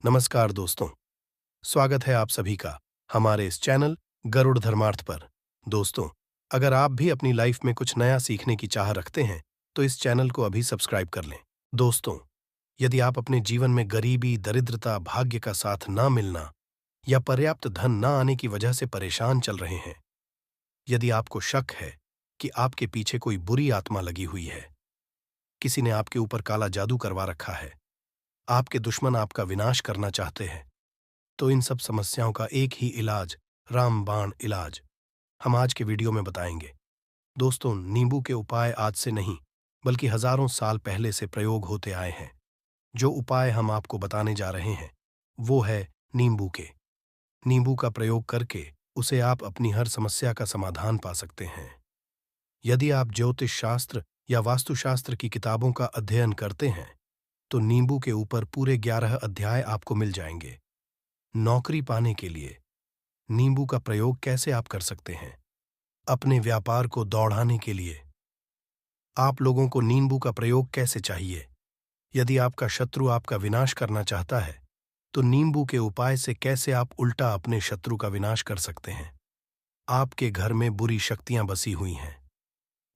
नमस्कार दोस्तों, स्वागत है आप सभी का हमारे इस चैनल गरुड़ धर्मार्थ पर। दोस्तों, अगर आप भी अपनी लाइफ में कुछ नया सीखने की चाह रखते हैं, तो इस चैनल को अभी सब्सक्राइब कर लें। दोस्तों, यदि आप अपने जीवन में गरीबी, दरिद्रता, भाग्य का साथ ना मिलना या पर्याप्त धन ना आने की वजह से परेशान चल रहे हैं, यदि आपको शक है कि आपके पीछे कोई बुरी आत्मा लगी हुई है, किसी ने आपके ऊपर काला जादू करवा रखा है, आपके दुश्मन आपका विनाश करना चाहते हैं, तो इन सब समस्याओं का एक ही इलाज, रामबाण इलाज, हम आज के वीडियो में बताएंगे। दोस्तों, नींबू के उपाय आज से नहीं, बल्कि हजारों साल पहले से प्रयोग होते आए हैं। जो उपाय हम आपको बताने जा रहे हैं, वो है नींबू के। नींबू का प्रयोग करके उसे आप अपनी हर समस्या का समाधान पा सकते हैं। यदि आप ज्योतिष शास्त्र या वास्तुशास्त्र की किताबों का अध्ययन करते हैं, तो नींबू के ऊपर पूरे 11 अध्याय आपको मिल जाएंगे। नौकरी पाने के लिए नींबू का प्रयोग कैसे आप कर सकते हैं? अपने व्यापार को दौड़ाने के लिए आप लोगों को नींबू का प्रयोग कैसे चाहिए? यदि आपका शत्रु आपका विनाश करना चाहता है, तो नींबू के उपाय से कैसे आप उल्टा अपने शत्रु का विनाश कर सकते हैं? आपके घर में बुरी शक्तियां बसी हुई हैं,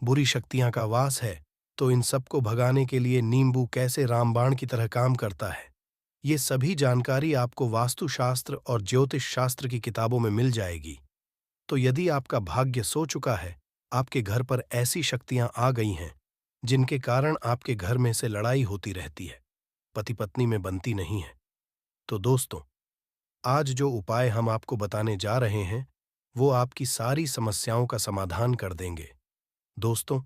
बुरी शक्तियां का वास है, तो इन सबको भगाने के लिए नींबू कैसे रामबाण की तरह काम करता है, ये सभी जानकारी आपको वास्तुशास्त्र और ज्योतिष शास्त्र की किताबों में मिल जाएगी। तो यदि आपका भाग्य सो चुका है, आपके घर पर ऐसी शक्तियां आ गई हैं जिनके कारण आपके घर में से लड़ाई होती रहती है, पति पत्नी में बनती नहीं है, तो दोस्तों, आज जो उपाय हम आपको बताने जा रहे हैं, वो आपकी सारी समस्याओं का समाधान कर देंगे। दोस्तों,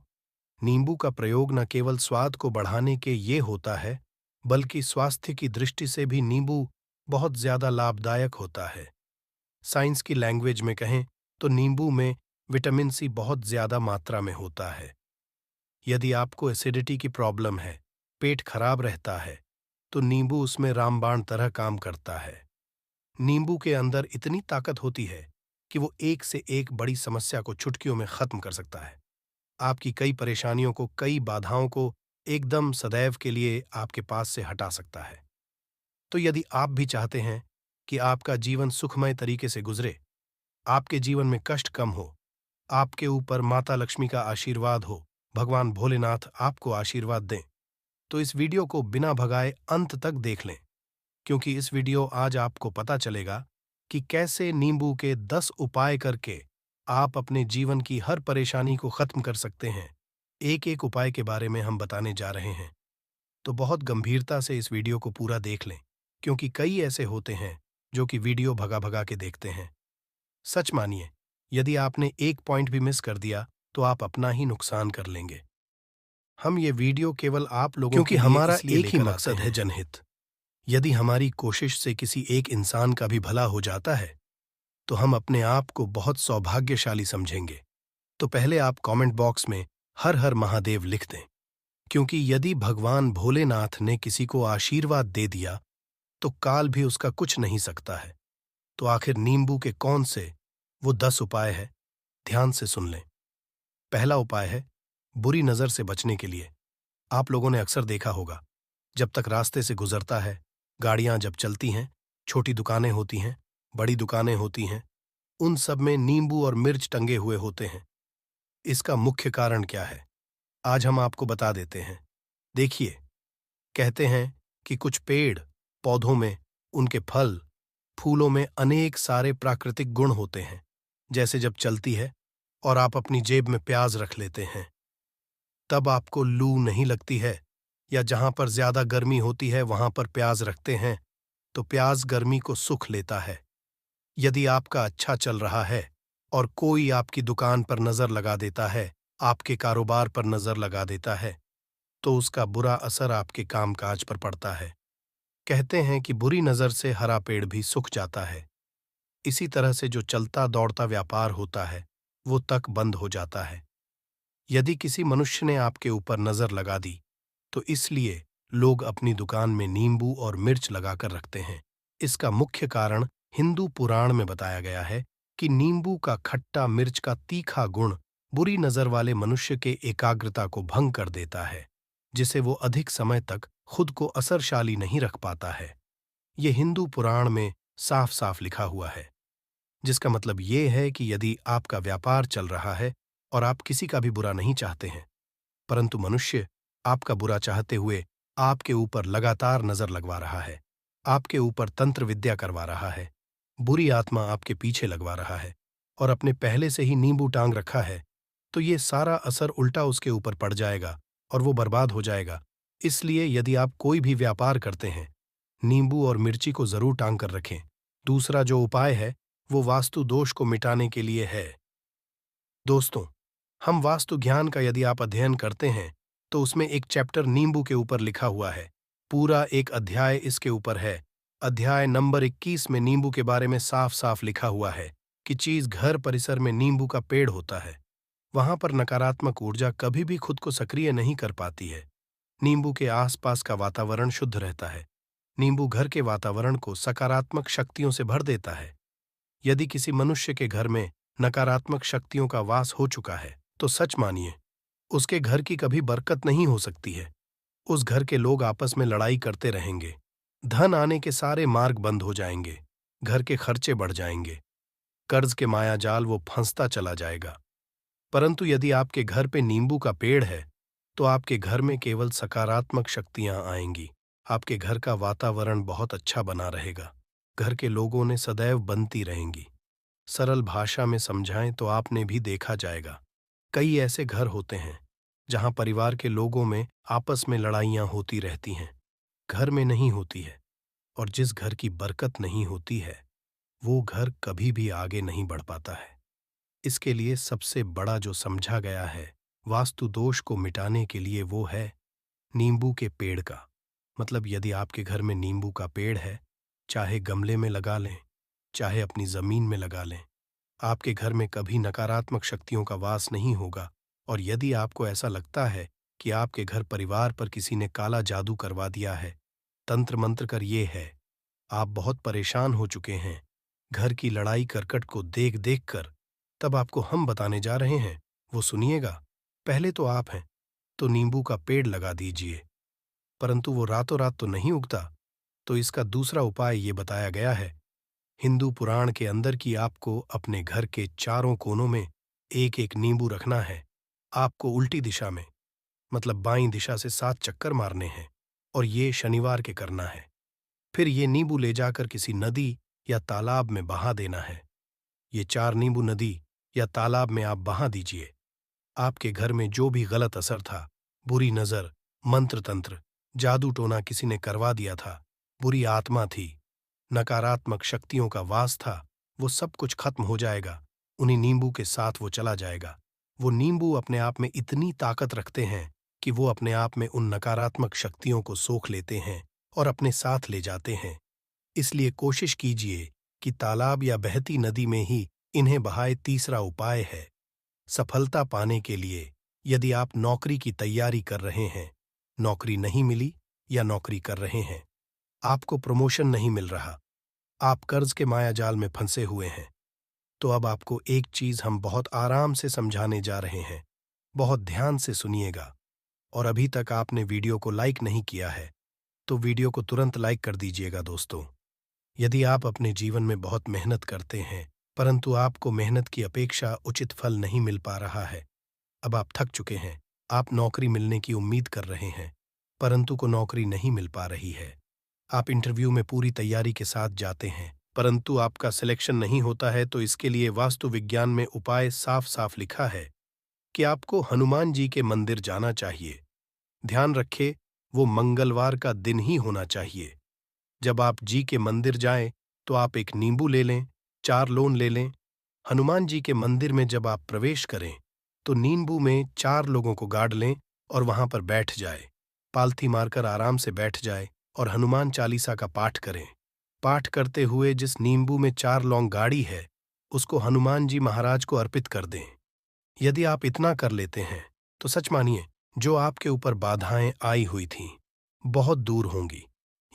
नींबू का प्रयोग न केवल स्वाद को बढ़ाने के ये होता है, बल्कि स्वास्थ्य की दृष्टि से भी नींबू बहुत ज्यादा लाभदायक होता है। साइंस की लैंग्वेज में कहें तो नींबू में विटामिन सी बहुत ज्यादा मात्रा में होता है। यदि आपको एसिडिटी की प्रॉब्लम है, पेट खराब रहता है, तो नींबू उसमें रामबाण तरह काम करता है। नींबू के अंदर इतनी ताकत होती है कि वो एक से एक बड़ी समस्या को चुटकियों में खत्म कर सकता है। आपकी कई परेशानियों को, कई बाधाओं को एकदम सदैव के लिए आपके पास से हटा सकता है। तो यदि आप भी चाहते हैं कि आपका जीवन सुखमय तरीके से गुजरे, आपके जीवन में कष्ट कम हो, आपके ऊपर माता लक्ष्मी का आशीर्वाद हो, भगवान भोलेनाथ आपको आशीर्वाद दें, तो इस वीडियो को बिना भगाए अंत तक देख लें, क्योंकि इस वीडियो आज आपको पता चलेगा कि कैसे नींबू के 10 उपाय करके आप अपने जीवन की हर परेशानी को खत्म कर सकते हैं। एक एक उपाय के बारे में हम बताने जा रहे हैं, तो बहुत गंभीरता से इस वीडियो को पूरा देख लें, क्योंकि कई ऐसे होते हैं जो कि वीडियो भगा भगा के देखते हैं। सच मानिए, यदि आपने एक पॉइंट भी मिस कर दिया, तो आप अपना ही नुकसान कर लेंगे। हम ये वीडियो केवल आप लोगों क्योंकि के लिए हमारा इसलिए एक ही लेकर मकसद आते है, हैं, जनहित। यदि हमारी कोशिश से किसी एक इंसान का भी भला हो जाता है, तो हम अपने आप को बहुत सौभाग्यशाली समझेंगे। तो पहले आप कमेंट बॉक्स में हर हर महादेव लिख दें, क्योंकि यदि भगवान भोलेनाथ ने किसी को आशीर्वाद दे दिया, तो काल भी उसका कुछ नहीं सकता है। तो आखिर नींबू के कौन से वो 10 उपाय है, ध्यान से सुन लें। पहला उपाय है बुरी नजर से बचने के लिए। आप लोगों ने अक्सर देखा होगा, जब तक रास्ते से गुजरता है, गाड़ियां जब चलती हैं, छोटी दुकानें होती हैं, बड़ी दुकानें होती हैं, उन सब में नींबू और मिर्च टंगे हुए होते हैं। इसका मुख्य कारण क्या है, आज हम आपको बता देते हैं। देखिए, कहते हैं कि कुछ पेड़ पौधों में, उनके फल फूलों में अनेक सारे प्राकृतिक गुण होते हैं। जैसे जब चलती है और आप अपनी जेब में प्याज रख लेते हैं, तब आपको लू नहीं लगती है, या जहां पर ज्यादा गर्मी होती है वहां पर प्याज रखते हैं, तो प्याज गर्मी को सुख लेता है। यदि आपका अच्छा चल रहा है और कोई आपकी दुकान पर नजर लगा देता है, आपके कारोबार पर नजर लगा देता है, तो उसका बुरा असर आपके कामकाज पर पड़ता है। कहते हैं कि बुरी नजर से हरा पेड़ भी सूख जाता है। इसी तरह से जो चलता दौड़ता व्यापार होता है, वो तक बंद हो जाता है। यदि किसी मनुष्य ने आपके ऊपर नजर लगा दी, तो इसलिए लोग अपनी दुकान में नींबू और मिर्च लगाकर रखते हैं। इसका मुख्य कारण हिंदू पुराण में बताया गया है कि नींबू का खट्टा मिर्च का तीखा गुण बुरी नजर वाले मनुष्य के एकाग्रता को भंग कर देता है, जिसे वो अधिक समय तक खुद को असरशाली नहीं रख पाता है। ये हिंदू पुराण में साफ साफ लिखा हुआ है, जिसका मतलब ये है कि यदि आपका व्यापार चल रहा है और आप किसी का भी बुरा नहीं चाहते हैं, परंतु मनुष्य आपका बुरा चाहते हुए आपके ऊपर लगातार नजर लगवा रहा है, आपके ऊपर तंत्र विद्या करवा रहा है, बुरी आत्मा आपके पीछे लगवा रहा है और अपने पहले से ही नींबू टांग रखा है, तो ये सारा असर उल्टा उसके ऊपर पड़ जाएगा और वो बर्बाद हो जाएगा। इसलिए यदि आप कोई भी व्यापार करते हैं, नींबू और मिर्ची को जरूर टांग कर रखें। दूसरा जो उपाय है वो वास्तु दोष को मिटाने के लिए है। दोस्तों, हम वास्तु ज्ञान का यदि आप अध्ययन करते हैं तो उसमें एक चैप्टर नींबू के ऊपर लिखा हुआ है, पूरा एक अध्याय इसके ऊपर है। अध्याय नंबर 21 में नींबू के बारे में साफ साफ लिखा हुआ है कि चीज घर परिसर में नींबू का पेड़ होता है, वहां पर नकारात्मक ऊर्जा कभी भी खुद को सक्रिय नहीं कर पाती है। नींबू के आसपास का वातावरण शुद्ध रहता है। नींबू घर के वातावरण को सकारात्मक शक्तियों से भर देता है। यदि किसी मनुष्य के घर में नकारात्मक शक्तियों का वास हो चुका है तो सच मानिए, उसके घर की कभी बरकत नहीं हो सकती है। उस घर के लोग आपस में लड़ाई करते रहेंगे, धन आने के सारे मार्ग बंद हो जाएंगे, घर के खर्चे बढ़ जाएंगे, कर्ज के मायाजाल वो फंसता चला जाएगा। परंतु यदि आपके घर पे नींबू का पेड़ है तो आपके घर में केवल सकारात्मक शक्तियां आएंगी। आपके घर का वातावरण बहुत अच्छा बना रहेगा। घर के लोगों ने सदैव बनती रहेंगी। सरल भाषा में समझाएं तो आपने भी देखा जाएगा, कई ऐसे घर होते हैं जहां परिवार के लोगों में आपस में लड़ाइयां होती रहती हैं, घर में नहीं होती है। और जिस घर की बरकत नहीं होती है वो घर कभी भी आगे नहीं बढ़ पाता है। इसके लिए सबसे बड़ा जो समझा गया है वास्तु दोष को मिटाने के लिए वो है नींबू के पेड़ का। मतलब यदि आपके घर में नींबू का पेड़ है, चाहे गमले में लगा लें, चाहे अपनी जमीन में लगा लें, आपके घर में कभी नकारात्मक शक्तियों का वास नहीं होगा। और यदि आपको ऐसा लगता है कि आपके घर परिवार पर किसी ने काला जादू करवा दिया है, तंत्र मंत्र कर ये है, आप बहुत परेशान हो चुके हैं घर की लड़ाई करकट को देख देख कर, तब आपको हम बताने जा रहे हैं, वो सुनिएगा। पहले तो आप हैं तो नींबू का पेड़ लगा दीजिए, परंतु वो रातों रात तो नहीं उगता। तो इसका दूसरा उपाय ये बताया गया है हिंदू पुराण के अंदर कि आपको अपने घर के चारों कोनों में एक एक नींबू रखना है। आपको उल्टी दिशा में, मतलब बाईं दिशा से 7 चक्कर मारने हैं और ये शनिवार के करना है। फिर ये नींबू ले जाकर किसी नदी या तालाब में बहा देना है। ये 4 नींबू नदी या तालाब में आप बहा दीजिए। आपके घर में जो भी गलत असर था, बुरी नजर, मंत्र तंत्र, जादू टोना किसी ने करवा दिया था, बुरी आत्मा थी, नकारात्मक शक्तियों का वास था, वो सब कुछ खत्म हो जाएगा। उन्हीं नींबू के साथ वो चला जाएगा। वो नींबू अपने आप में इतनी ताकत रखते हैं कि वो अपने आप में उन नकारात्मक शक्तियों को सोख लेते हैं और अपने साथ ले जाते हैं। इसलिए कोशिश कीजिए कि तालाब या बहती नदी में ही इन्हें बहाए। तीसरा उपाय है सफलता पाने के लिए, यदि आप नौकरी की तैयारी कर रहे हैं, नौकरी नहीं मिली या नौकरी कर रहे हैं, आपको प्रमोशन नहीं मिल रहा, आप कर्ज के मायाजाल में फंसे हुए हैं, तो अब आपको एक चीज हम बहुत आराम से समझाने जा रहे हैं। बहुत ध्यान से सुनिएगा। और अभी तक आपने वीडियो को लाइक नहीं किया है तो वीडियो को तुरंत लाइक कर दीजिएगा। दोस्तों, यदि आप अपने जीवन में बहुत मेहनत करते हैं परंतु आपको मेहनत की अपेक्षा उचित फल नहीं मिल पा रहा है, अब आप थक चुके हैं, आप नौकरी मिलने की उम्मीद कर रहे हैं परंतु को नौकरी नहीं मिल पा रही है, आप इंटरव्यू में पूरी तैयारी के साथ जाते हैं परंतु आपका सिलेक्शन नहीं होता है, तो इसके लिए वास्तु विज्ञान में उपाय साफ साफ लिखा है कि आपको हनुमान जी के मंदिर जाना चाहिए। ध्यान रखें, वो मंगलवार का दिन ही होना चाहिए। जब आप जी के मंदिर जाएं तो आप एक नींबू ले लें, 4 लोन ले लें। हनुमान जी के मंदिर में जब आप प्रवेश करें तो नींबू में 4 लोगों को गाड़ लें और वहां पर बैठ जाए, पालथी मारकर आराम से बैठ जाए और हनुमान चालीसा का पाठ करें। पाठ करते हुए जिस नींबू में 4 लौंग गाड़ी है उसको हनुमान जी महाराज को अर्पित कर दें। यदि आप इतना कर लेते हैं तो सच मानिए, जो आपके ऊपर बाधाएं आई हुई थीं बहुत दूर होंगी।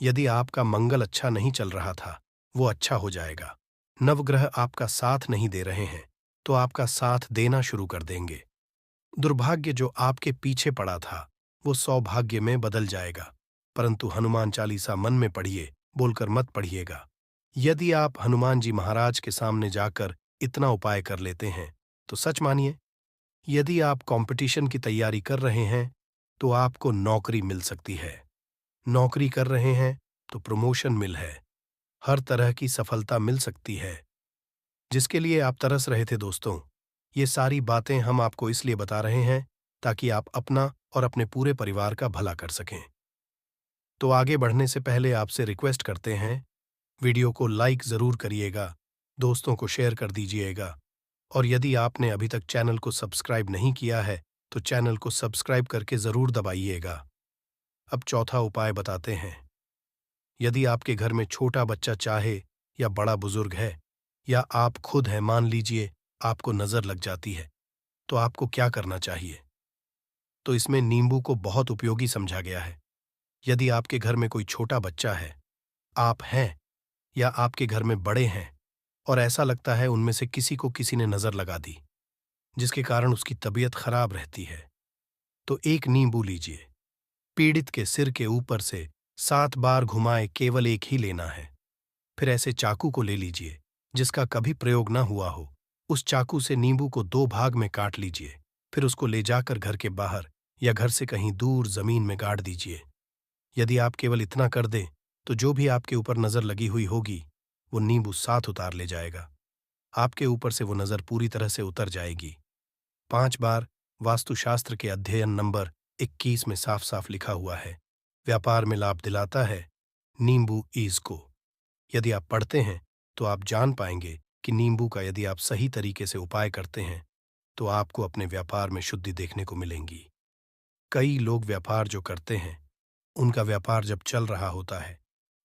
यदि आपका मंगल अच्छा नहीं चल रहा था वो अच्छा हो जाएगा। नवग्रह आपका साथ नहीं दे रहे हैं तो आपका साथ देना शुरू कर देंगे। दुर्भाग्य जो आपके पीछे पड़ा था वो सौभाग्य में बदल जाएगा। परंतु हनुमान चालीसा मन में पढ़िए बोलकर मत पढ़िएगा। यदि आप हनुमान जी महाराज के सामने जाकर इतना उपाय कर लेते हैं तो सच मानिए, यदि आप कंपटीशन की तैयारी कर रहे हैं तो आपको नौकरी मिल सकती है। नौकरी कर रहे हैं तो प्रमोशन मिल है। हर तरह की सफलता मिल सकती है। जिसके लिए आप तरस रहे थे दोस्तों, ये सारी बातें हम आपको इसलिए बता रहे हैं ताकि आप अपना और अपने पूरे परिवार का भला कर सकें। तो आगे बढ़ने से पहले आपसे रिक्वेस्ट करते हैं, वीडियो को लाइक ज़रूर करिएगा, दोस्तों को शेयर कर दीजिएगा, और यदि आपने अभी तक चैनल को सब्सक्राइब नहीं किया है तो चैनल को सब्सक्राइब करके ज़रूर दबाइएगा। अब चौथा उपाय बताते हैं। यदि आपके घर में छोटा बच्चा चाहे या बड़ा बुजुर्ग है या आप खुद हैं, मान लीजिए आपको नज़र लग जाती है, तो आपको क्या करना चाहिए? तो इसमें नींबू को बहुत उपयोगी समझा गया है। यदि आपके घर में कोई छोटा बच्चा है, आप हैं या आपके घर में बड़े हैं और ऐसा लगता है उनमें से किसी को किसी ने नज़र लगा दी, जिसके कारण उसकी तबीयत खराब रहती है, तो एक नींबू लीजिए। पीड़ित के सिर के ऊपर से 7 बार घुमाए, केवल एक ही लेना है। फिर ऐसे चाकू को ले लीजिए जिसका कभी प्रयोग ना हुआ हो। उस चाकू से नींबू को 2 भाग में काट लीजिए। फिर उसको ले जाकर घर के बाहर या घर से कहीं दूर जमीन में गाड़ दीजिए। यदि आप केवल इतना कर दें तो जो भी आपके ऊपर नजर लगी हुई होगी वो नींबू साथ उतार ले जाएगा। आपके ऊपर से वो नजर पूरी तरह से उतर जाएगी। 5 बार वास्तुशास्त्र के अध्ययन नंबर 21 में साफ साफ लिखा हुआ है, व्यापार में लाभ दिलाता है नींबू ईज को। यदि आप पढ़ते हैं तो आप जान पाएंगे कि नींबू का यदि आप सही तरीके से उपाय करते हैं तो आपको अपने व्यापार में शुद्धि देखने को मिलेंगी। कई लोग व्यापार जो करते हैं, उनका व्यापार जब चल रहा होता है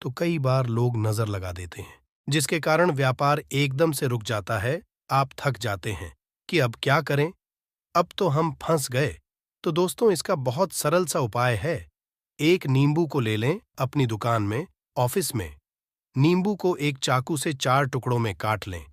तो कई बार लोग नजर लगा देते हैं, जिसके कारण व्यापार एकदम से रुक जाता है। आप थक जाते हैं कि अब क्या करें, अब तो हम फंस गए। तो दोस्तों, इसका बहुत सरल सा उपाय है। एक नींबू को ले लें अपनी दुकान में, ऑफिस में। नींबू को एक चाकू से 4 टुकड़ों में काट लें।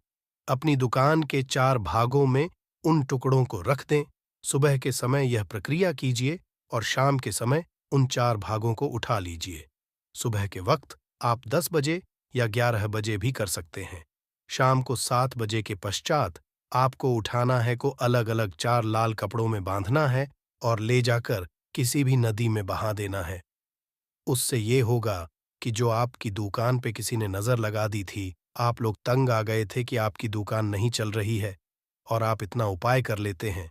अपनी दुकान के 4 भागों में उन टुकड़ों को रख दें। सुबह के समय यह प्रक्रिया कीजिए और शाम के समय उन 4 भागों को उठा लीजिए। सुबह के वक्त आप 10 बजे या 11 बजे भी कर सकते हैं। शाम को 7 बजे के पश्चात आपको उठाना है, को अलग अलग 4 लाल कपड़ों में बांधना है और ले जाकर किसी भी नदी में बहा देना है। उससे ये होगा कि जो आपकी दुकान पे किसी ने नजर लगा दी थी, आप लोग तंग आ गए थे कि आपकी दुकान नहीं चल रही है और आप इतना उपाय कर लेते हैं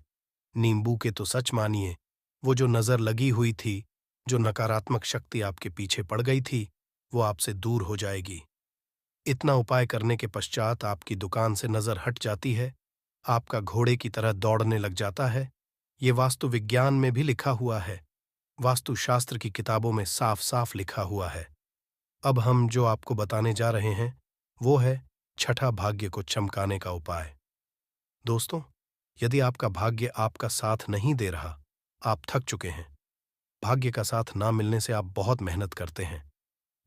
नींबू के, तो सच मानिए वो जो नजर लगी हुई थी, जो नकारात्मक शक्ति आपके पीछे पड़ गई थी, वो आपसे दूर हो जाएगी। इतना उपाय करने के पश्चात आपकी दुकान से नजर हट जाती है, आपका घोड़े की तरह दौड़ने लग जाता है। ये वास्तु विज्ञान में भी लिखा हुआ है, वास्तुशास्त्र की किताबों में साफ साफ लिखा हुआ है। अब हम जो आपको बताने जा रहे हैं वो है छठा भाग्य को चमकाने का उपाय। दोस्तों, यदि आपका भाग्य आपका साथ नहीं दे रहा, आप थक चुके हैं, भाग्य का साथ ना मिलने से आप बहुत मेहनत करते हैं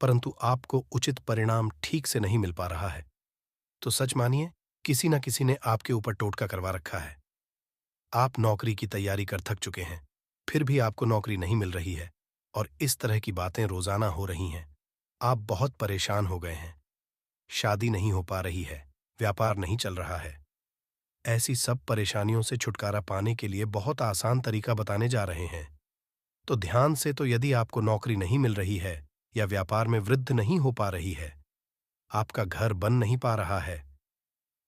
परंतु आपको उचित परिणाम ठीक से नहीं मिल पा रहा है, तो सच मानिए किसी न किसी ने आपके ऊपर टोटका करवा रखा है। आप नौकरी की तैयारी कर थक चुके हैं, फिर भी आपको नौकरी नहीं मिल रही है और इस तरह की बातें रोजाना हो रही हैं। आप बहुत परेशान हो गए हैं, शादी नहीं हो पा रही है, व्यापार नहीं चल रहा है। ऐसी सब परेशानियों से छुटकारा पाने के लिए बहुत आसान तरीका बताने जा रहे हैं। तो ध्यान से, तो यदि आपको नौकरी नहीं मिल रही है या व्यापार में वृद्धि नहीं हो पा रही है, आपका घर बन नहीं पा रहा है,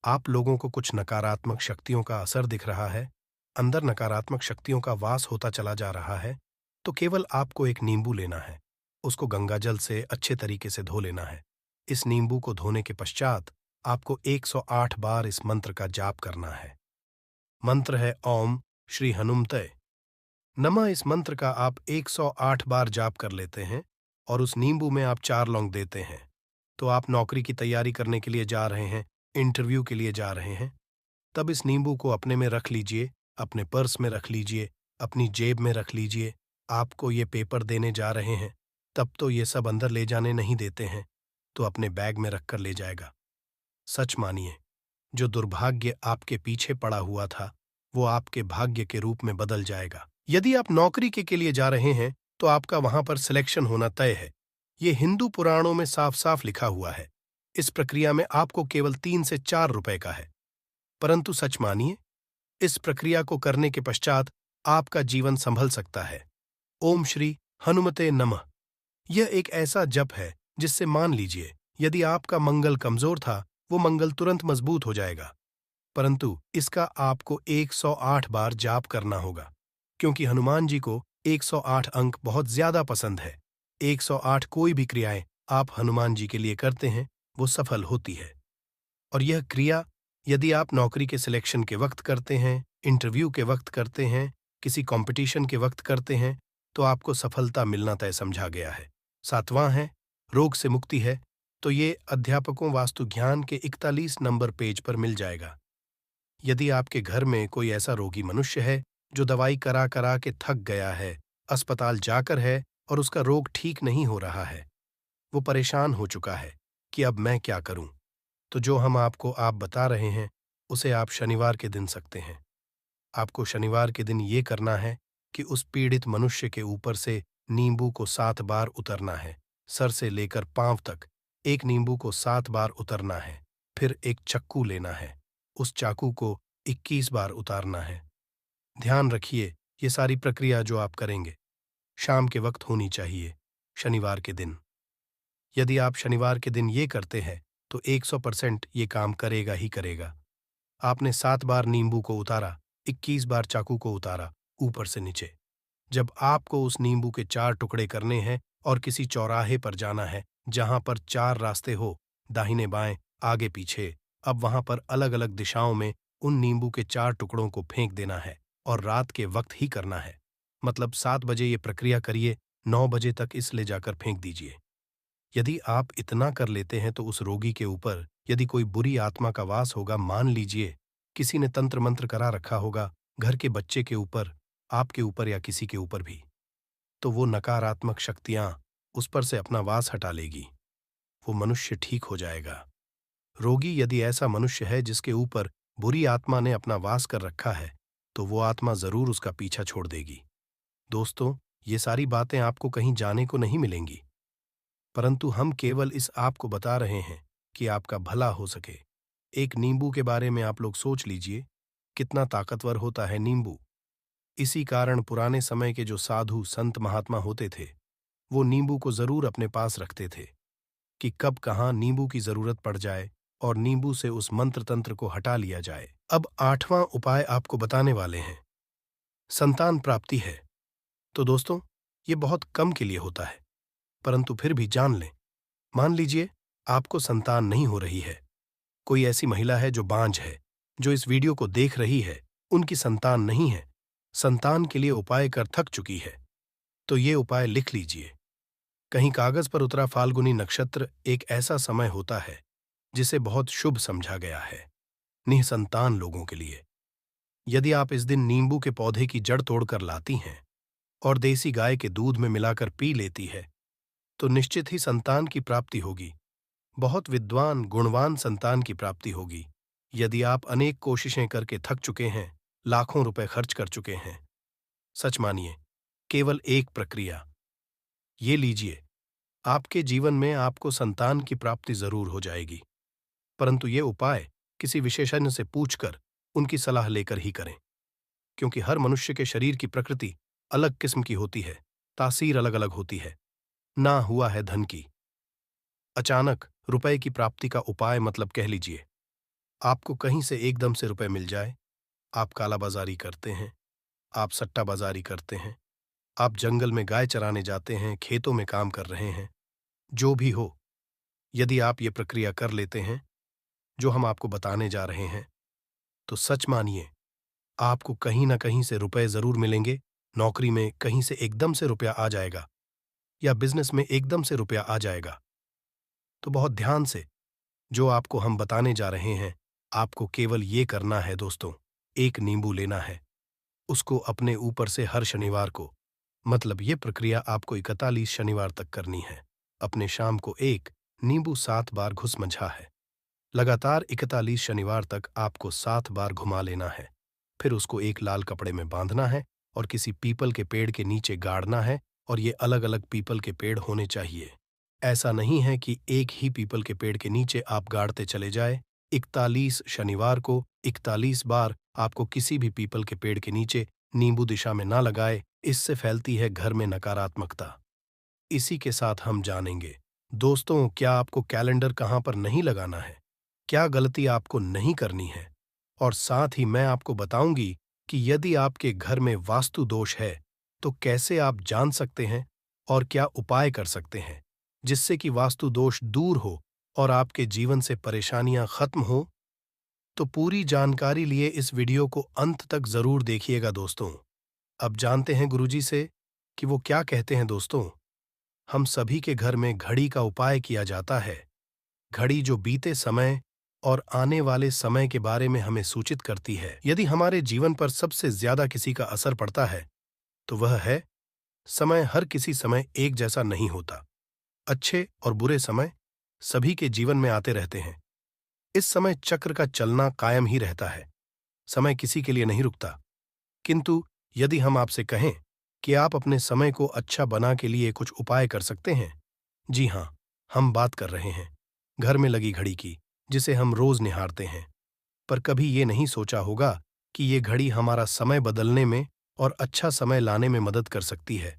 आप लोगों को कुछ नकारात्मक शक्तियों का असर दिख रहा है, अंदर नकारात्मक शक्तियों का वास होता चला जा रहा है, तो केवल आपको एक नींबू लेना है, उसको गंगाजल से अच्छे तरीके से धो लेना है। इस नींबू को धोने के पश्चात आपको 108 बार इस मंत्र का जाप करना है। मंत्र है ओम श्री हनुमते नमः। इस मंत्र का आप 108 बार जाप कर लेते हैं और उस नींबू में आप 4 लौंग देते हैं। तो आप नौकरी की तैयारी करने के लिए जा रहे हैं, इंटरव्यू के लिए जा रहे हैं, तब इस नींबू को अपने में रख लीजिए, अपने पर्स में रख लीजिए, अपनी जेब में रख लीजिए। आपको ये पेपर देने जा रहे हैं, तब तो ये सब अंदर ले जाने नहीं देते हैं, तो अपने बैग में रखकर ले जाएगा। सच मानिए, जो दुर्भाग्य आपके पीछे पड़ा हुआ था वो आपके भाग्य के रूप में बदल जाएगा। यदि आप नौकरी के लिए जा रहे हैं तो आपका वहां पर सिलेक्शन होना तय है। ये हिंदू पुराणों में साफ साफ लिखा हुआ है। इस प्रक्रिया में आपको केवल 3 से 4 रुपए का है। परंतु सच मानिए, इस प्रक्रिया को करने के पश्चात आपका जीवन संभल सकता है। ओम श्री हनुमते नमः। यह एक ऐसा जप है जिससे मान लीजिए यदि आपका मंगल कमजोर था, वो मंगल तुरंत मजबूत हो जाएगा। परंतु इसका आपको 108 बार जाप करना होगा, क्योंकि हनुमान जी को 108 अंक बहुत ज्यादा पसंद है। 108 कोई भी क्रियाएं आप हनुमान जी के लिए करते हैं, वो सफल होती है। और यह क्रिया यदि आप नौकरी के सिलेक्शन के वक्त करते हैं, इंटरव्यू के वक्त करते हैं, किसी कंपटीशन के वक्त करते हैं, तो आपको सफलता मिलना तय समझा गया है। 7वां है रोग से मुक्ति है, तो ये अध्यापकों वास्तु ज्ञान के 41 नंबर पेज पर मिल जाएगा। यदि आपके घर में कोई ऐसा रोगी मनुष्य है जो दवाई करा करा के थक गया है, अस्पताल जाकर है और उसका रोग ठीक नहीं हो रहा है, वो परेशान हो चुका है कि अब मैं क्या करूं, तो जो हम आपको आप बता रहे हैं उसे आप शनिवार के दिन सकते हैं। आपको शनिवार के दिन ये करना है कि उस पीड़ित मनुष्य के ऊपर से नींबू को 7 बार उतरना है, सर से लेकर पांव तक। एक नींबू को 7 बार उतरना है। फिर एक चाकू लेना है, उस चाकू को 21 बार उतारना है। ध्यान रखिए, ये सारी प्रक्रिया जो आप करेंगे शाम के वक्त होनी चाहिए, शनिवार के दिन। यदि आप शनिवार के दिन ये करते हैं तो 100% ये काम करेगा ही करेगा। आपने 7 बार नींबू को उतारा, 21 बार चाकू को उतारा ऊपर से नीचे। जब आपको उस नींबू के 4 टुकड़े करने हैं और किसी चौराहे पर जाना है जहां पर 4 रास्ते हो, दाहिने बाएं आगे पीछे, अब वहां पर अलग अलग दिशाओं में उन नींबू के 4 टुकड़ों को फेंक देना है और रात के वक्त ही करना है। मतलब 7 बजे ये प्रक्रिया करिए, 9 बजे तक इस ले जाकर फेंक दीजिए। यदि आप इतना कर लेते हैं तो उस रोगी के ऊपर यदि कोई बुरी आत्मा का वास होगा, मान लीजिए किसी ने तंत्र मंत्र करा रखा होगा, घर के बच्चे के ऊपर, आपके ऊपर या किसी के ऊपर भी, तो वो नकारात्मक शक्तियां उस पर से अपना वास हटा लेगी। वो मनुष्य ठीक हो जाएगा। रोगी यदि ऐसा मनुष्य है जिसके ऊपर बुरी आत्मा ने अपना वास कर रखा है, तो वो आत्मा जरूर उसका पीछा छोड़ देगी। दोस्तों, ये सारी बातें आपको कहीं जाने को नहीं मिलेंगी, परंतु हम केवल इस आपको बता रहे हैं कि आपका भला हो सके। एक नींबू के बारे में आप लोग सोच लीजिए, कितना ताकतवर होता है नींबू। इसी कारण पुराने समय के जो साधु संत महात्मा होते थे, वो नींबू को जरूर अपने पास रखते थे कि कब कहाँ नींबू की जरूरत पड़ जाए और नींबू से उस मंत्र तंत्र को हटा लिया जाए। अब 8वां उपाय आपको बताने वाले हैं। संतान प्राप्ति है, तो दोस्तों ये बहुत कम के लिए होता है, परंतु फिर भी जान लें। मान लीजिए आपको संतान नहीं हो रही है, कोई ऐसी महिला है जो बांझ है, जो इस वीडियो को देख रही है, उनकी संतान नहीं है, संतान के लिए उपाय कर थक चुकी है, तो ये उपाय लिख लीजिए। कहीं कागज पर उतरा फाल्गुनी नक्षत्र एक ऐसा समय होता है जिसे बहुत शुभ समझा गया है निःसंतान लोगों के लिए। यदि आप इस दिन नींबू के पौधे की जड़ तोड़कर लाती हैं और देसी गाय के दूध में मिलाकर पी लेती है, तो निश्चित ही संतान की प्राप्ति होगी। बहुत विद्वान गुणवान संतान की प्राप्ति होगी। यदि आप अनेक कोशिशें करके थक चुके हैं, लाखों रुपए खर्च कर चुके हैं, सच मानिए, केवल एक प्रक्रिया ये लीजिए, आपके जीवन में आपको संतान की प्राप्ति जरूर हो जाएगी। परंतु ये उपाय किसी विशेषज्ञ से पूछकर, उनकी सलाह लेकर ही करें, क्योंकि हर मनुष्य के शरीर की प्रकृति अलग किस्म की होती है, तासीर अलग अलग होती है। ना हुआ है धन की अचानक रुपए की प्राप्ति का उपाय, मतलब कह लीजिए आपको कहीं से एकदम से रुपए मिल जाए। आप कालाबाजारी करते हैं, आप सट्टाबाजारी करते हैं, आप जंगल में गाय चराने जाते हैं, खेतों में काम कर रहे हैं, जो भी हो, यदि आप ये प्रक्रिया कर लेते हैं जो हम आपको बताने जा रहे हैं, तो सच मानिए आपको कहीं ना कहीं से रुपए जरूर मिलेंगे। नौकरी में कहीं से एकदम से रुपया आ जाएगा या बिजनेस में एकदम से रुपया आ जाएगा। तो बहुत ध्यान से जो आपको हम बताने जा रहे हैं, आपको केवल ये करना है दोस्तों। एक नींबू लेना है, उसको अपने ऊपर से हर शनिवार को, मतलब ये प्रक्रिया आपको 41 शनिवार तक करनी है। अपने शाम को एक नींबू 7 बार घुसमझा है। लगातार 41 शनिवार तक आपको 7 बार घुमा लेना है। फिर उसको एक लाल कपड़े में बांधना है और किसी पीपल के पेड़ के नीचे गाड़ना है, और ये अलग अलग पीपल के पेड़ होने चाहिए। ऐसा नहीं है कि एक ही पीपल के पेड़ के नीचे आप गाड़ते चले जाए। 41 शनिवार को 41 बार आपको किसी भी पीपल के पेड़ के नीचे नींबू दिशा में ना लगाए, इससे फैलती है घर में नकारात्मकता। इसी के साथ हम जानेंगे, दोस्तों, क्या आपको कैलेंडर कहाँ पर नहीं लगाना है, क्या गलती आपको नहीं करनी है, और साथ ही मैं आपको बताऊंगी कि यदि आपके घर में वास्तु दोष है तो कैसे आप जान सकते हैं और क्या उपाय कर सकते हैं जिससे कि वास्तु दोष दूर हो और आपके जीवन से परेशानियां खत्म हो। तो पूरी जानकारी लिए इस वीडियो को अंत तक जरूर देखिएगा दोस्तों। अब जानते हैं गुरुजी से कि वो क्या कहते हैं। दोस्तों, हम सभी के घर में घड़ी का उपाय किया जाता है। घड़ी जो बीते समय और आने वाले समय के बारे में हमें सूचित करती है। यदि हमारे जीवन पर सबसे ज्यादा किसी का असर पड़ता है तो वह है समय। हर किसी समय एक जैसा नहीं होता। अच्छे और बुरे समय सभी के जीवन में आते रहते हैं। इस समय चक्र का चलना कायम ही रहता है। समय किसी के लिए नहीं रुकता। किंतु यदि हम आपसे कहें कि आप अपने समय को अच्छा बना के लिए कुछ उपाय कर सकते हैं, जी हां, हम बात कर रहे हैं घर में लगी घड़ी की, जिसे हम रोज निहारते हैं। पर कभी ये नहीं सोचा होगा कि ये घड़ी हमारा समय बदलने में और अच्छा समय लाने में मदद कर सकती है।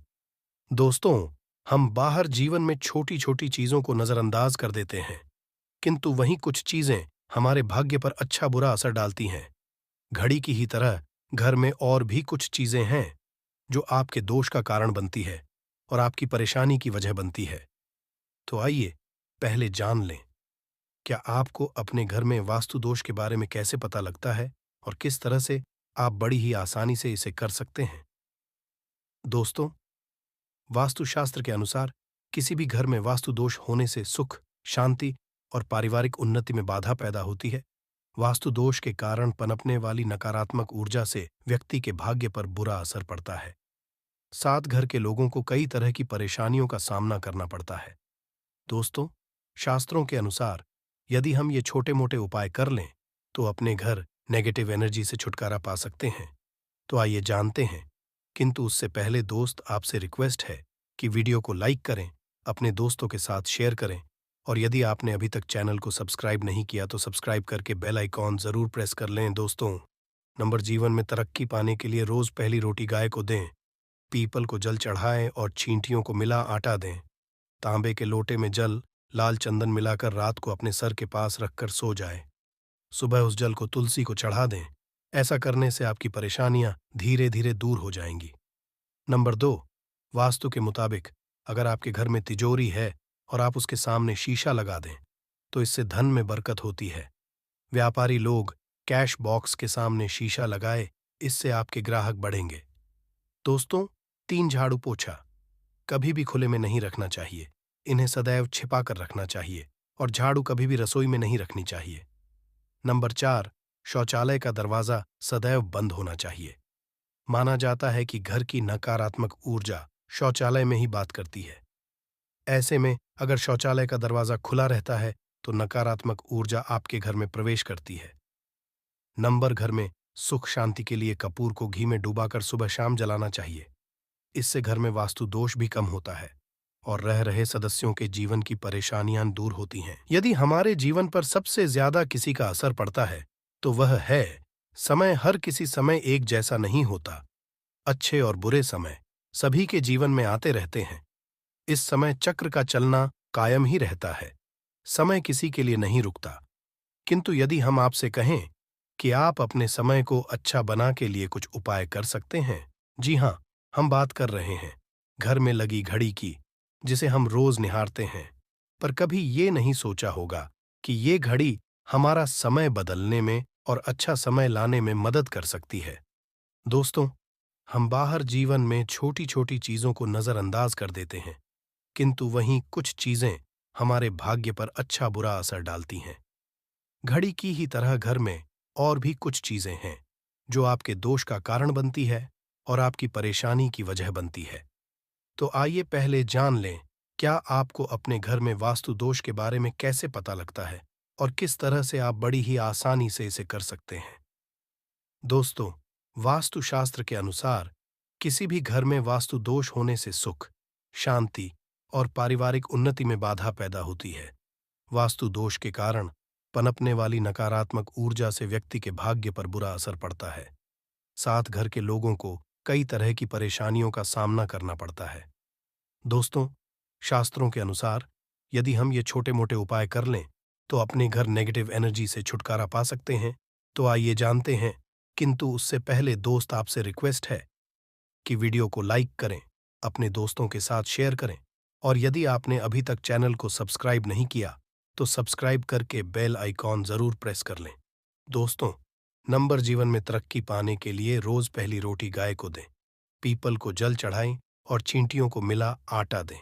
दोस्तों, हम बाहर जीवन में छोटी छोटी चीजों को नजरअंदाज कर देते हैं, किंतु वहीं कुछ चीजें हमारे भाग्य पर अच्छा बुरा असर डालती हैं। घड़ी की ही तरह घर में और भी कुछ चीजें हैं जो आपके दोष का कारण बनती है और आपकी परेशानी की वजह बनती है। तो आइए पहले जान लें, क्या आपको अपने घर में वास्तु दोष के बारे में कैसे पता लगता है और किस तरह से आप बड़ी ही आसानी से इसे कर सकते हैं। दोस्तों, वास्तुशास्त्र के अनुसार किसी भी घर में वास्तु दोष होने से सुख, शांति और पारिवारिक उन्नति में बाधा पैदा होती है। वास्तु दोष के कारण पनपने वाली नकारात्मक ऊर्जा से व्यक्ति के भाग्य पर बुरा असर पड़ता है। साथ घर के लोगों को कई तरह की परेशानियों का सामना करना पड़ता है। दोस्तों, शास्त्रों के अनुसार यदि हम ये छोटे मोटे उपाय कर लें तो अपने घर नेगेटिव एनर्जी से छुटकारा पा सकते हैं। तो आइए जानते हैं, किंतु उससे पहले दोस्त, आपसे रिक्वेस्ट है कि वीडियो को लाइक करें, अपने दोस्तों के साथ शेयर करें, और यदि आपने अभी तक चैनल को सब्सक्राइब नहीं किया तो सब्सक्राइब करके बेल आइकॉन जरूर प्रेस कर लें। दोस्तों, नंबर जीवन में तरक्की पाने के लिए रोज पहली रोटी गाय को दें, पीपल को जल चढ़ाएं और चींटियों को मिला आटा दें। तांबे के लोटे में जल, लाल चंदन मिलाकर रात को अपने सर के पास रखकर सो जाएं। सुबह उस जल को तुलसी को चढ़ा दें। ऐसा करने से आपकी परेशानियां धीरे धीरे दूर हो जाएंगी। नंबर 2, वास्तु के मुताबिक अगर आपके घर में तिजोरी है और आप उसके सामने शीशा लगा दें तो इससे धन में बरकत होती है। व्यापारी लोग कैश बॉक्स के सामने शीशा लगाए, इससे आपके ग्राहक बढ़ेंगे। दोस्तों, 3 झाड़ू पोछा कभी भी खुले में नहीं रखना चाहिए। इन्हें सदैव छिपा कर रखना चाहिए और झाड़ू कभी भी रसोई में नहीं रखनी चाहिए। नंबर 4, शौचालय का दरवाजा सदैव बंद होना चाहिए। माना जाता है कि घर की नकारात्मक ऊर्जा शौचालय में ही बात करती है। ऐसे में अगर शौचालय का दरवाजा खुला रहता है तो नकारात्मक ऊर्जा आपके घर में प्रवेश करती है। नंबर घर में सुख शांति के लिए कपूर को घी में डुबाकर सुबह शाम जलाना चाहिए। इससे घर में वास्तु दोष भी कम होता है और रह रहे सदस्यों के जीवन की परेशानियां दूर होती हैं। यदि हमारे जीवन पर सबसे ज्यादा किसी का असर पड़ता है तो वह है समय। हर किसी समय एक जैसा नहीं होता। अच्छे और बुरे समय सभी के जीवन में आते रहते हैं। इस समय चक्र का चलना कायम ही रहता है। समय किसी के लिए नहीं रुकता। किंतु यदि हम आपसे कहें कि आप अपने समय को अच्छा बना के लिए कुछ उपाय कर सकते हैं, जी हां, हम बात कर रहे हैं घर में लगी घड़ी की, जिसे हम रोज निहारते हैं। पर कभी ये नहीं सोचा होगा कि ये घड़ी हमारा समय बदलने में और अच्छा समय लाने में मदद कर सकती है। दोस्तों, हम बाहर जीवन में छोटी छोटी चीजों को नजरअंदाज कर देते हैं, किंतु वहीं कुछ चीजें हमारे भाग्य पर अच्छा बुरा असर डालती हैं। घड़ी की ही तरह घर में और भी कुछ चीजें हैं जो आपके दोष का कारण बनती है और आपकी परेशानी की वजह बनती है। तो आइए पहले जान लें, क्या आपको अपने घर में वास्तु दोष के बारे में कैसे पता लगता है और किस तरह से आप बड़ी ही आसानी से इसे कर सकते हैं। दोस्तों, वास्तुशास्त्र के अनुसार किसी भी घर में वास्तु दोष होने से सुख, शांति और पारिवारिक उन्नति में बाधा पैदा होती है। वास्तु दोष के कारण पनपने वाली नकारात्मक ऊर्जा से व्यक्ति के भाग्य पर बुरा असर पड़ता है। साथ घर के लोगों को कई तरह की परेशानियों का सामना करना पड़ता है। दोस्तों, शास्त्रों के अनुसार यदि हम ये छोटे-मोटे उपाय कर लें तो अपने घर नेगेटिव एनर्जी से छुटकारा पा सकते हैं। तो आइए जानते हैं, किंतु उससे पहले दोस्त आपसे रिक्वेस्ट है कि वीडियो को लाइक करें, अपने दोस्तों के साथ शेयर करें और यदि आपने अभी तक चैनल को सब्सक्राइब नहीं किया तो सब्सक्राइब करके बेल आइकॉन जरूर प्रेस कर लें। दोस्तों, नंबर जीवन में तरक्की पाने के लिए रोज पहली रोटी गाय को दें, पीपल को जल चढ़ाएं और चींटियों को मिला आटा दें।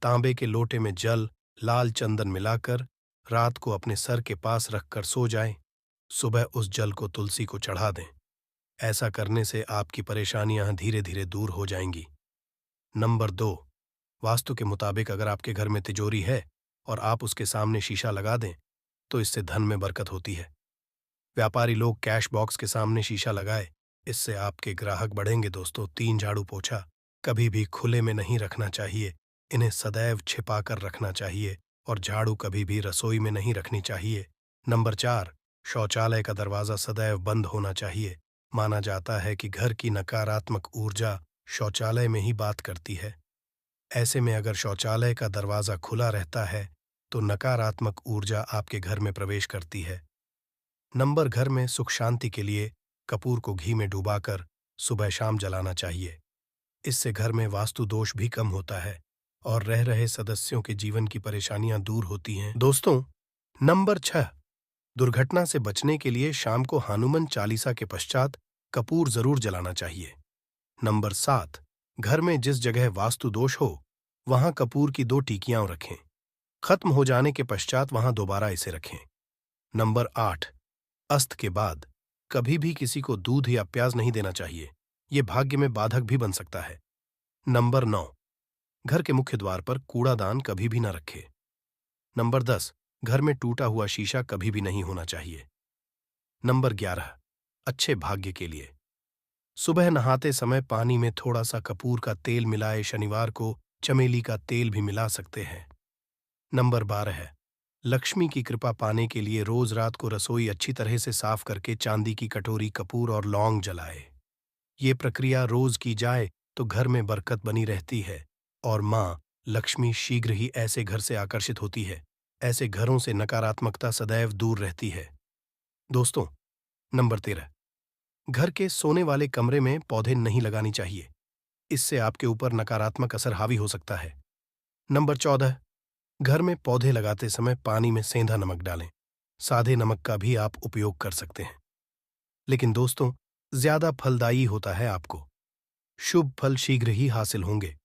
तांबे के लोटे में जल, लाल चंदन मिलाकर रात को अपने सर के पास रखकर सो जाएं। सुबह उस जल को तुलसी को चढ़ा दें। ऐसा करने से आपकी परेशानियां धीरे धीरे दूर हो जाएंगी। नंबर 2, वास्तु के मुताबिक अगर आपके घर में तिजोरी है और आप उसके सामने शीशा लगा दें तो इससे धन में बरकत होती है। व्यापारी लोग कैश बॉक्स के सामने शीशा लगाए, इससे आपके ग्राहक बढ़ेंगे। दोस्तों, 3 झाड़ू पोछा कभी भी खुले में नहीं रखना चाहिए, इन्हें सदैव छिपाकर रखना चाहिए और झाड़ू कभी भी रसोई में नहीं रखनी चाहिए। नंबर 4, शौचालय का दरवाजा सदैव बंद होना चाहिए। माना जाता है कि घर की नकारात्मक ऊर्जा शौचालय में ही बात करती है। ऐसे में अगर शौचालय का दरवाजा खुला रहता है तो नकारात्मक ऊर्जा आपके घर में प्रवेश करती है। नंबर घर में सुख शांति के लिए कपूर को घी में डुबाकर सुबह शाम जलाना चाहिए। इससे घर में वास्तु दोष भी कम होता है और रह रहे सदस्यों के जीवन की परेशानियां दूर होती हैं। दोस्तों, नंबर 6, दुर्घटना से बचने के लिए शाम को हनुमान चालीसा के पश्चात कपूर जरूर जलाना चाहिए। नंबर 7, घर में जिस जगह वास्तु दोष हो वहां कपूर की 2 टिकियां रखें। खत्म हो जाने के पश्चात वहां दोबारा इसे रखें। नंबर 8, अस्त के बाद कभी भी किसी को दूध या प्याज नहीं देना चाहिए, ये भाग्य में बाधक भी बन सकता है। नंबर 9, घर के मुख्य द्वार पर कूड़ादान कभी भी न रखें। नंबर 10, घर में टूटा हुआ शीशा कभी भी नहीं होना चाहिए। नंबर 11, अच्छे भाग्य के लिए सुबह नहाते समय पानी में थोड़ा सा कपूर का तेल मिलाए, शनिवार को चमेली का तेल भी मिला सकते हैं। नंबर 12 है, लक्ष्मी की कृपा पाने के लिए रोज रात को रसोई अच्छी तरह से साफ करके चांदी की कटोरी कपूर और लौंग जलाए। ये प्रक्रिया रोज की जाए तो घर में बरकत बनी रहती है और माँ लक्ष्मी शीघ्र ही ऐसे घर से आकर्षित होती है। ऐसे घरों से नकारात्मकता सदैव दूर रहती है। दोस्तों, नंबर 13, घर के सोने वाले कमरे में पौधे नहीं लगानी चाहिए, इससे आपके ऊपर नकारात्मक असर हावी हो सकता है। नंबर 14, घर में पौधे लगाते समय पानी में सेंधा नमक डालें। सादे नमक का भी आप उपयोग कर सकते हैं, लेकिन दोस्तों ज्यादा फलदायी होता है। आपको शुभ फल शीघ्र ही हासिल होंगे।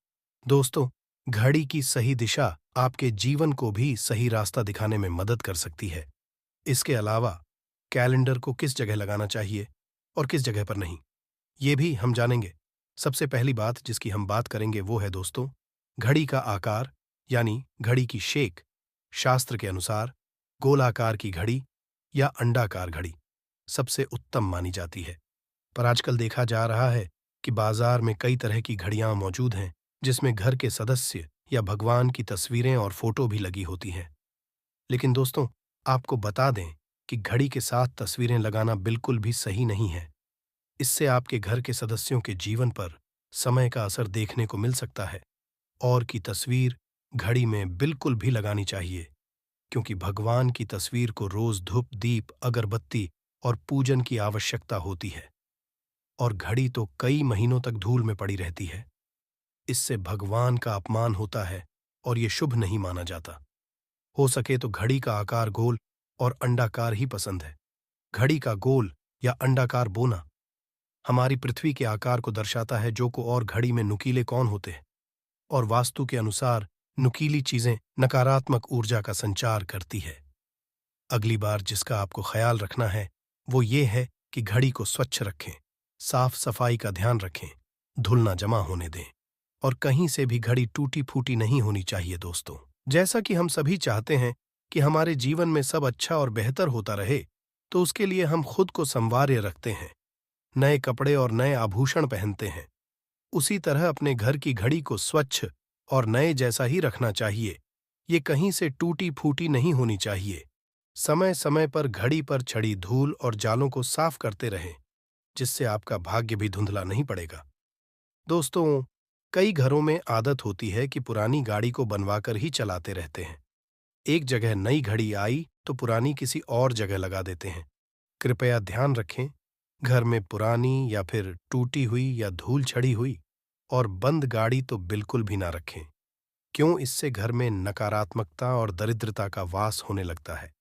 दोस्तों, घड़ी की सही दिशा आपके जीवन को भी सही रास्ता दिखाने में मदद कर सकती है। इसके अलावा कैलेंडर को किस जगह लगाना चाहिए और किस जगह पर नहीं, ये भी हम जानेंगे। सबसे पहली बात जिसकी हम बात करेंगे वो है दोस्तों, घड़ी का आकार यानी घड़ी की शेक। शास्त्र के अनुसार गोलाकार की घड़ी या अंडाकार घड़ी सबसे उत्तम मानी जाती है, पर आजकल देखा जा रहा है कि बाजार में कई तरह की घड़ियां मौजूद हैं जिसमें घर के सदस्य या भगवान की तस्वीरें और फोटो भी लगी होती हैं। लेकिन दोस्तों, आपको बता दें कि घड़ी के साथ तस्वीरें लगाना बिल्कुल भी सही नहीं है। इससे आपके घर के सदस्यों के जीवन पर समय का असर देखने को मिल सकता है। और की तस्वीर घड़ी में बिल्कुल भी लगानी चाहिए, क्योंकि भगवान की तस्वीर को रोज धूप, दीप, अगरबत्ती और पूजन की आवश्यकता होती है और घड़ी तो कई महीनों तक धूल में पड़ी रहती है। इससे भगवान का अपमान होता है और ये शुभ नहीं माना जाता। हो सके तो घड़ी का आकार गोल और अंडाकार ही पसंद है। घड़ी का गोल या अंडाकार बोना हमारी पृथ्वी के आकार को दर्शाता है, जो को और घड़ी में नुकीले कौन होते हैं और वास्तु के अनुसार नुकीली चीजें नकारात्मक ऊर्जा का संचार करती है। अगली बार जिसका आपको ख्याल रखना है वो ये है कि घड़ी को स्वच्छ रखें, साफ सफाई का ध्यान रखें, धूल ना जमा होने दें और कहीं से भी घड़ी टूटी फूटी नहीं होनी चाहिए। दोस्तों, जैसा कि हम सभी चाहते हैं कि हमारे जीवन में सब अच्छा और बेहतर होता रहे, तो उसके लिए हम खुद को संवार्य रखते हैं, नए कपड़े और नए आभूषण पहनते हैं। उसी तरह अपने घर की घड़ी को स्वच्छ, और नए जैसा ही रखना चाहिए। ये कहीं से टूटी फूटी नहीं होनी चाहिए। समय समय पर घड़ी पर चढ़ी धूल और जालों को साफ करते रहें, जिससे आपका भाग्य भी धुंधला नहीं पड़ेगा। दोस्तों, कई घरों में आदत होती है कि पुरानी गाड़ी को बनवाकर ही चलाते रहते हैं। एक जगह नई घड़ी आई तो पुरानी किसी और जगह लगा देते हैं। कृपया ध्यान रखें, घर में पुरानी या फिर टूटी हुई या धूल चढ़ी हुई और बंद गाड़ी तो बिल्कुल भी ना रखें। क्यों? इससे घर में नकारात्मकता और दरिद्रता का वास होने लगता है।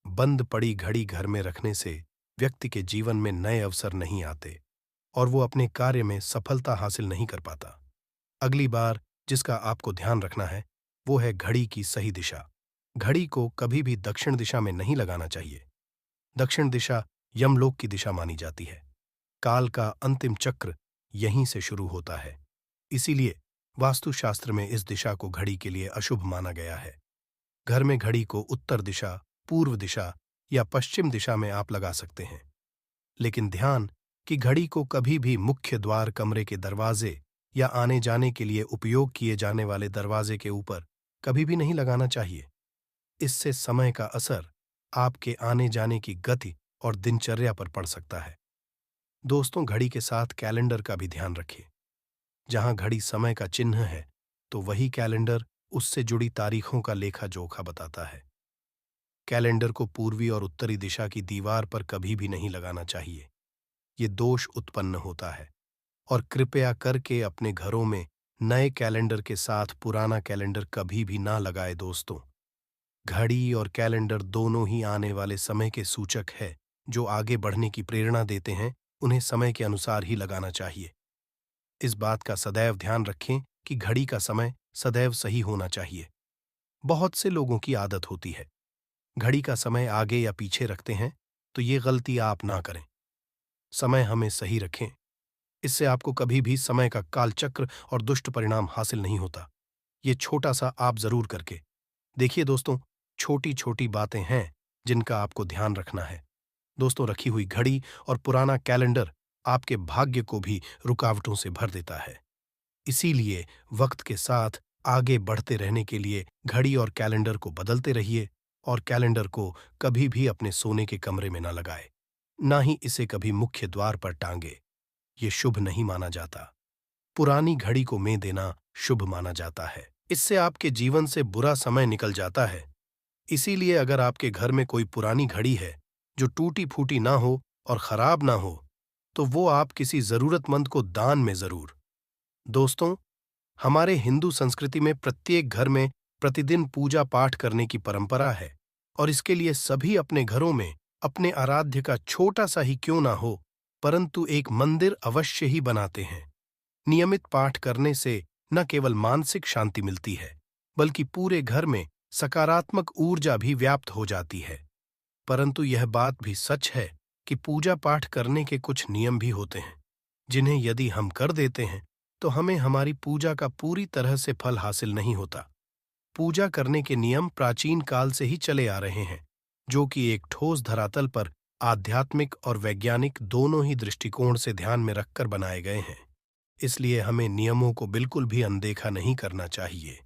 बंद पड़ी घड़ी घर में रखने से व्यक्ति के जीवन में नए अवसर नहीं आते और वो अपने कार्य में सफलता हासिल नहीं कर पाता। अगली बार जिसका आपको ध्यान रखना है, वो है घड़ी की सही दिशा। घड़ी को कभी भी दक्षिण दिशा में नहीं लगाना चाहिए। दक्षिण दिशा यमलोक की दिशा मानी जाती है। काल का अंतिम चक्र यहीं से शुरू होता है। इसीलिए वास्तुशास्त्र में इस दिशा को घड़ी के लिए अशुभ माना गया है। घर में घड़ी को उत्तर दिशा, पूर्व दिशा या पश्चिम दिशा में आप लगा सकते हैं, लेकिन ध्यान कि घड़ी को कभी भी मुख्य द्वार, कमरे के दरवाजे या आने जाने के लिए उपयोग किए जाने वाले दरवाजे के ऊपर कभी भी नहीं लगाना चाहिए। इससे समय का असर आपके आने जाने की गति और दिनचर्या पर पड़ सकता है। दोस्तों, घड़ी के साथ कैलेंडर का भी ध्यान रखें। जहां घड़ी समय का चिन्ह है, तो वही कैलेंडर उससे जुड़ी तारीखों का लेखा जोखा बताता है। कैलेंडर को पूर्वी और उत्तरी दिशा की दीवार पर कभी भी नहीं लगाना चाहिए। ये दोष उत्पन्न होता है। और कृपया करके अपने घरों में नए कैलेंडर के साथ पुराना कैलेंडर कभी भी ना लगाए। दोस्तों, घड़ी और कैलेंडर दोनों ही आने वाले समय के सूचक है, जो आगे बढ़ने की प्रेरणा देते हैं। उन्हें समय के अनुसार ही लगाना चाहिए। इस बात का सदैव ध्यान रखें कि घड़ी का समय सदैव सही होना चाहिए। बहुत से लोगों की आदत होती है, घड़ी का समय आगे या पीछे रखते हैं, तो ये गलती आप ना करें। समय हमें सही रखें। इससे आपको कभी भी समय का कालचक्र और दुष्ट परिणाम हासिल नहीं होता। ये छोटा सा आप जरूर करके देखिए। दोस्तों, छोटी छोटी बातें हैं जिनका आपको ध्यान रखना है। दोस्तों, रखी हुई घड़ी और पुराना कैलेंडर आपके भाग्य को भी रुकावटों से भर देता है। इसीलिए वक्त के साथ आगे बढ़ते रहने के लिए घड़ी और कैलेंडर को बदलते रहिए और कैलेंडर को कभी भी अपने सोने के कमरे में ना लगाए, ना ही इसे कभी मुख्य द्वार पर टांगे। ये शुभ नहीं माना जाता। पुरानी घड़ी को में देना शुभ माना जाता है। इससे आपके जीवन से बुरा समय निकल जाता है। इसीलिए अगर आपके घर में कोई पुरानी घड़ी है जो टूटी फूटी ना हो और खराब ना हो, तो वो आप किसी जरूरतमंद को दान में जरूर। दोस्तों, हमारे हिंदू संस्कृति में प्रत्येक घर में प्रतिदिन पूजा पाठ करने की परंपरा है और इसके लिए सभी अपने घरों में अपने आराध्य का छोटा सा ही क्यों ना हो, परंतु एक मंदिर अवश्य ही बनाते हैं। नियमित पाठ करने से न केवल मानसिक शांति मिलती है, बल्कि पूरे घर में सकारात्मक ऊर्जा भी व्याप्त हो जाती है। परंतु यह बात भी सच है कि पूजा पाठ करने के कुछ नियम भी होते हैं, जिन्हें यदि हम कर देते हैं तो हमें हमारी पूजा का पूरी तरह से फल हासिल नहीं होता। पूजा करने के नियम प्राचीन काल से ही चले आ रहे हैं, जो कि एक ठोस धरातल पर आध्यात्मिक और वैज्ञानिक दोनों ही दृष्टिकोण से ध्यान में रखकर बनाए गए हैं। इसलिए हमें नियमों को बिल्कुल भी अनदेखा नहीं करना चाहिए।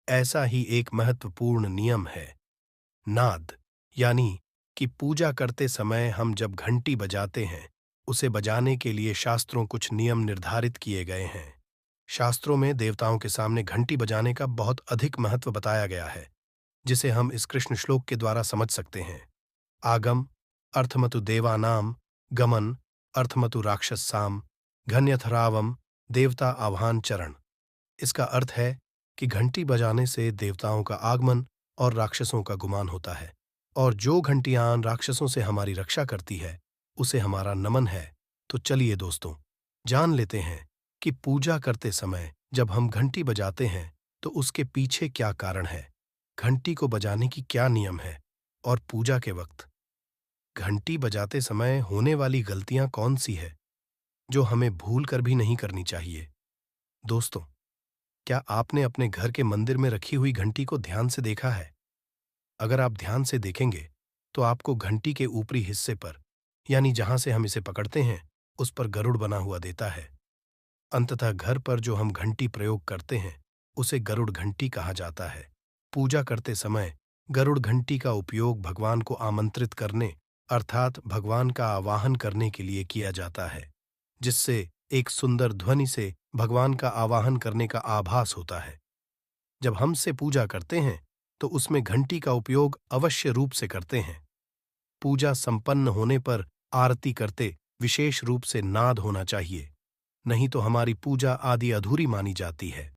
ऐसा ही एक महत्वपूर्ण नियम है नाद, यानी कि पूजा करते समय हम जब घंटी बजाते हैं, उसे बजाने के लिए शास्त्रों कुछ नियम निर्धारित किए गए हैं। शास्त्रों में देवताओं के सामने घंटी बजाने का बहुत अधिक महत्व बताया गया है, जिसे हम इस कृष्ण श्लोक के द्वारा समझ सकते हैं। आगम अर्थमतु देवानाम, गमन अर्थमतु राक्षसाम, घन्यथरावम देवता आह्वान चरण। इसका अर्थ है कि घंटी बजाने से देवताओं का आगमन और राक्षसों का गुमान होता है, और जो घंटियां राक्षसों से हमारी रक्षा करती है, उसे हमारा नमन है। तो चलिए दोस्तों, जान लेते हैं कि पूजा करते समय जब हम घंटी बजाते हैं तो उसके पीछे क्या कारण है, घंटी को बजाने की क्या नियम है, और पूजा के वक्त घंटी बजाते समय होने वाली गलतियां कौन सी है जो हमें भूल कर भी नहीं करनी चाहिए। दोस्तों, क्या आपने अपने घर के मंदिर में रखी हुई घंटी को ध्यान से देखा है? अगर आप ध्यान से देखेंगे तो आपको घंटी के ऊपरी हिस्से पर, यानी जहां से हम इसे पकड़ते हैं, उस पर गरुड़ बना हुआ देता है। अंततः घर पर जो हम घंटी प्रयोग करते हैं, उसे गरुड़ घंटी कहा जाता है। पूजा करते समय गरुड़ घंटी का उपयोग भगवान को आमंत्रित करने अर्थात भगवान का आवाहन करने के लिए किया जाता है, जिससे एक सुंदर ध्वनि से भगवान का आवाहन करने का आभास होता है। जब हमसे पूजा करते हैं तो उसमें घंटी का उपयोग अवश्य रूप से करते हैं। पूजा संपन्न होने पर आरती करते विशेष रूप से नाद होना चाहिए, नहीं तो हमारी पूजा आदि अधूरी मानी जाती है।